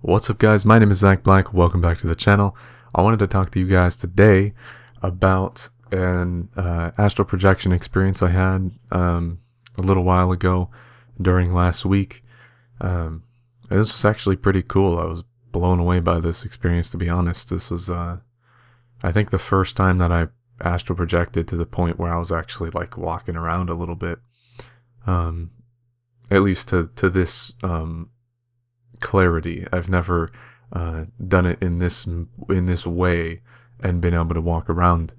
What's up, guys? My name is Zach Black. Welcome back to the channel. I wanted to talk to you guys today about an astral projection experience I had a little while ago during last week. This was actually pretty cool. I was blown away by this experience, to be honest. This was, I think, the first time that I astral projected to the point where I was actually like walking around a little bit. At least to this clarity. I've never done it in this way and been able to walk around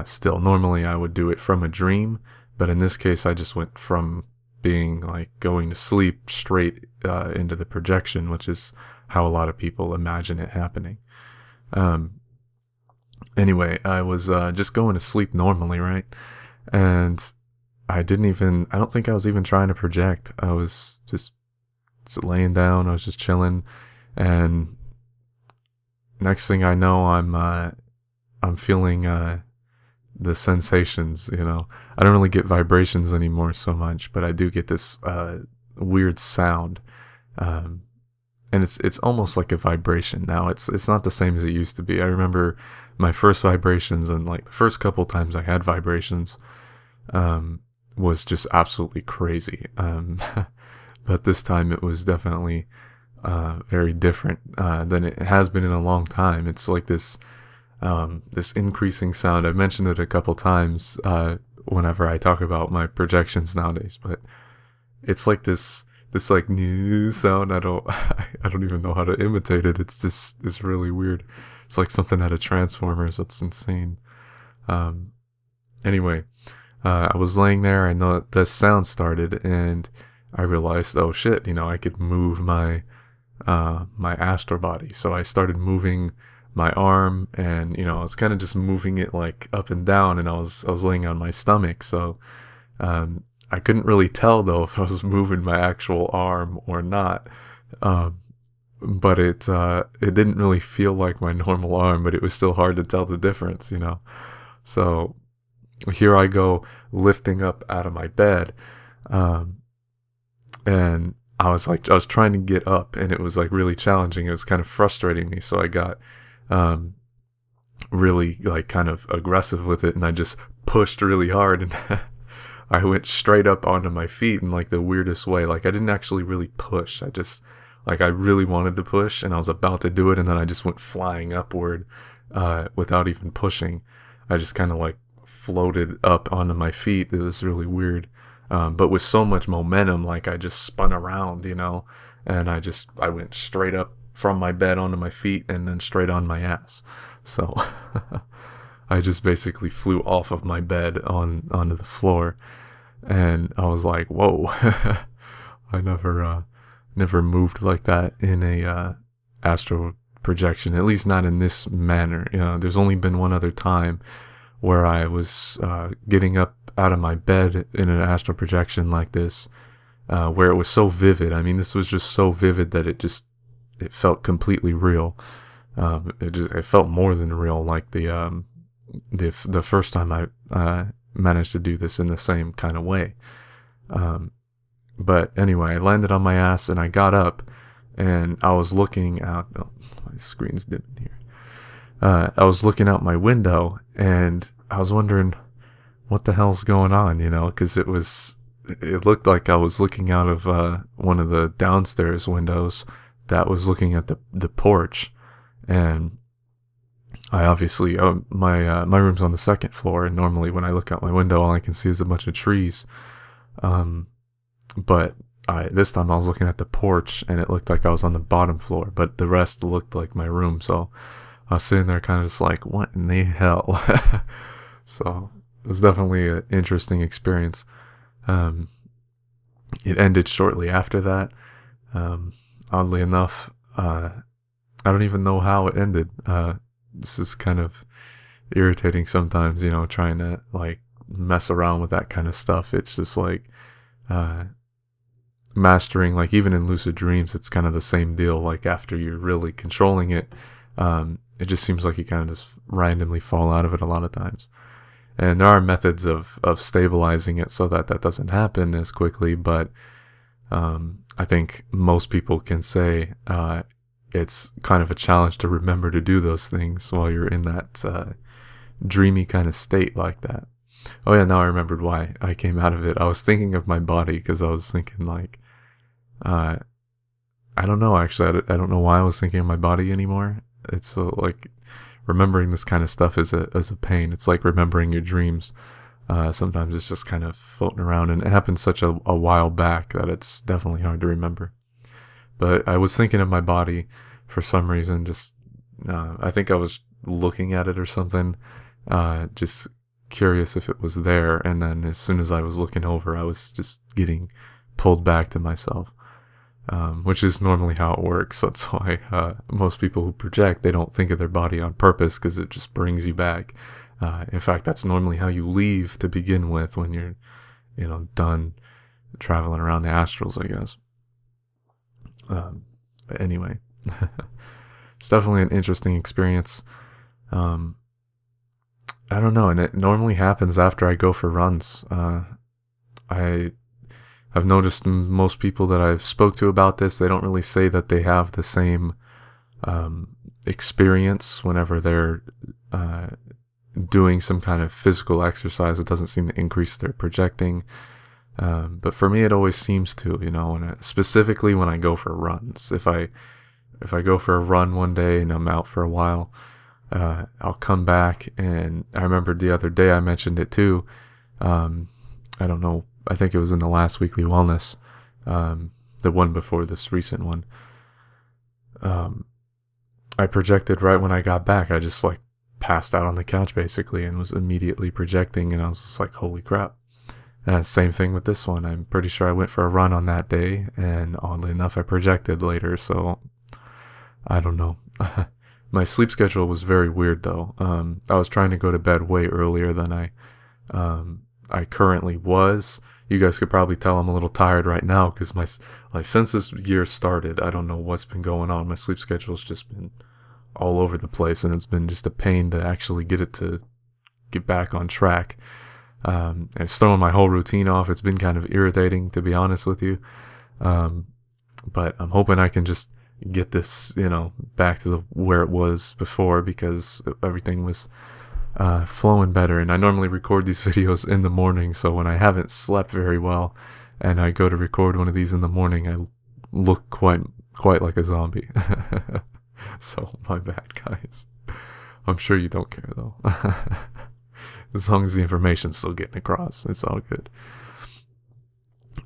still. Normally I would do it from a dream, but in this case I just went from being like going to sleep straight into the projection, which is how a lot of people imagine it happening. Anyway, I was just going to sleep normally, right? And I don't think I was even trying to project. I was just laying down. I was just chilling, and next thing I know, I'm feeling the sensations. I don't really get vibrations anymore so much, but I do get this weird sound, and it's almost like a vibration now. It's not the same as it used to be. I remember my first vibrations, and like the first couple times I had vibrations, was just absolutely crazy. But this time it was definitely very different than it has been in a long time. It's like this increasing sound. I've mentioned it a couple times whenever I talk about my projections nowadays, but it's like this like new sound. I don't even know how to imitate it. It's really weird. It's like something out of Transformers. That's insane. Anyway, I was laying there. I know the sound started, and I realized, oh shit, I could move my astral body. So I started moving my arm, and I was kind of just moving it like up and down, and I was laying on my stomach. So I couldn't really tell though if I was moving my actual arm or not. But it didn't really feel like my normal arm, but it was still hard to tell the difference, So here I go lifting up out of my bed. And I was trying to get up, and it was like really challenging. It was kind of frustrating me. So I got really like kind of aggressive with it, and I just pushed really hard, and I went straight up onto my feet in like the weirdest way. Like I didn't actually really push. I really wanted to push, and I was about to do it, and then I just went flying upward without even pushing. I just kind of like floated up onto my feet. It was really weird. But with so much momentum, like I just spun around, and I went straight up from my bed onto my feet and then straight on my ass. So I just basically flew off of my bed onto the floor, and I was like, whoa. I never moved like that in a astral projection, at least not in this manner. There's only been one other time where I was getting up out of my bed in an astral projection like this, where it was so vivid. I mean, this was just so vivid that it felt completely real. It felt more than real, like the first time I managed to do this in the same kind of way. But anyway, I landed on my ass, and I got up, and I was looking out. Oh, my screen's dimming here. I was looking out my window, and I was wondering what the hell's going on, because it looked like I was looking out of one of the downstairs windows that was looking at the porch. And I obviously, my room's on the second floor, and normally when I look out my window, all I can see is a bunch of trees. But this time I was looking at the porch, and it looked like I was on the bottom floor, but the rest looked like my room. So I was sitting there kind of just like, what in the hell? So it was definitely an interesting experience. It ended shortly after that. Oddly enough, I don't even know how it ended. This is kind of irritating sometimes, trying to like mess around with that kind of stuff. It's just like mastering, like even in lucid dreams, it's kind of the same deal. Like after you're really controlling it, it just seems like you kind of just randomly fall out of it a lot of times. And there are methods of stabilizing it so that doesn't happen as quickly, but I think most people can say it's kind of a challenge to remember to do those things while you're in that dreamy kind of state like that. Oh yeah, now I remembered why I came out of it. I was thinking of my body because I was thinking like, I don't know actually. I don't know why I was thinking of my body anymore. It's like remembering this kind of stuff is a pain. It's like remembering your dreams. Sometimes it's just kind of floating around, and it happened such a while back that it's definitely hard to remember. But I was thinking of my body for some reason. Just I think I was looking at it or something. Just curious if it was there, and then as soon as I was looking over, I was just getting pulled back to myself, which is normally how it works. That's why most people who project, they don't think of their body on purpose, because it just brings you back. In fact, that's normally how you leave to begin with when you're, done traveling around the astrals, I guess. But anyway, it's definitely an interesting experience. I don't know, and it normally happens after I go for runs. I've noticed most people that I've spoke to about this, they don't really say that they have the same experience whenever they're doing some kind of physical exercise. It doesn't seem to increase their projecting. But for me, it always seems to, specifically when I go for runs. If I go for a run one day and I'm out for a while, I'll come back, and I remember the other day I mentioned it too. I don't know, I think it was in the last weekly wellness, the one before this recent one. I projected right when I got back. I just like passed out on the couch basically and was immediately projecting, and I was just like, holy crap. Same thing with this one. I'm pretty sure I went for a run on that day, and oddly enough I projected later, so I don't know. My sleep schedule was very weird though. I was trying to go to bed way earlier than I currently was. You guys could probably tell I'm a little tired right now because since this year started, I don't know what's been going on. My sleep schedule's just been all over the place, and it's been just a pain to actually get back on track. And it's throwing my whole routine off. It's been kind of irritating, to be honest with you. But I'm hoping I can just get this, back to where it was before, because everything was flowing better. And I normally record these videos in the morning, so when I haven't slept very well and I go to record one of these in the morning, I look quite like a zombie. So my bad, guys. I'm sure you don't care though. As long as the information's still getting across, it's all good.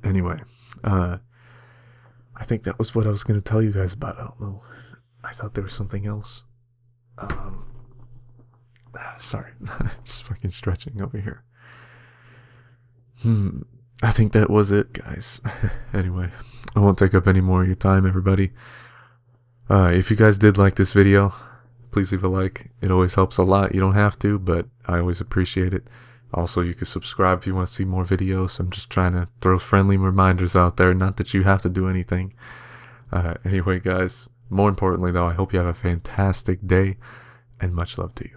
Anyway, I think that was what I was going to tell you guys about. I don't know. I thought there was something else. Sorry. Just fucking stretching over here. I think that was it, guys. Anyway, I won't take up any more of your time, everybody. If you guys did like this video, please leave a like. It always helps a lot. You don't have to, but I always appreciate it. Also, you can subscribe if you want to see more videos. I'm just trying to throw friendly reminders out there. Not that you have to do anything. Anyway, guys, more importantly, though, I hope you have a fantastic day, and much love to you.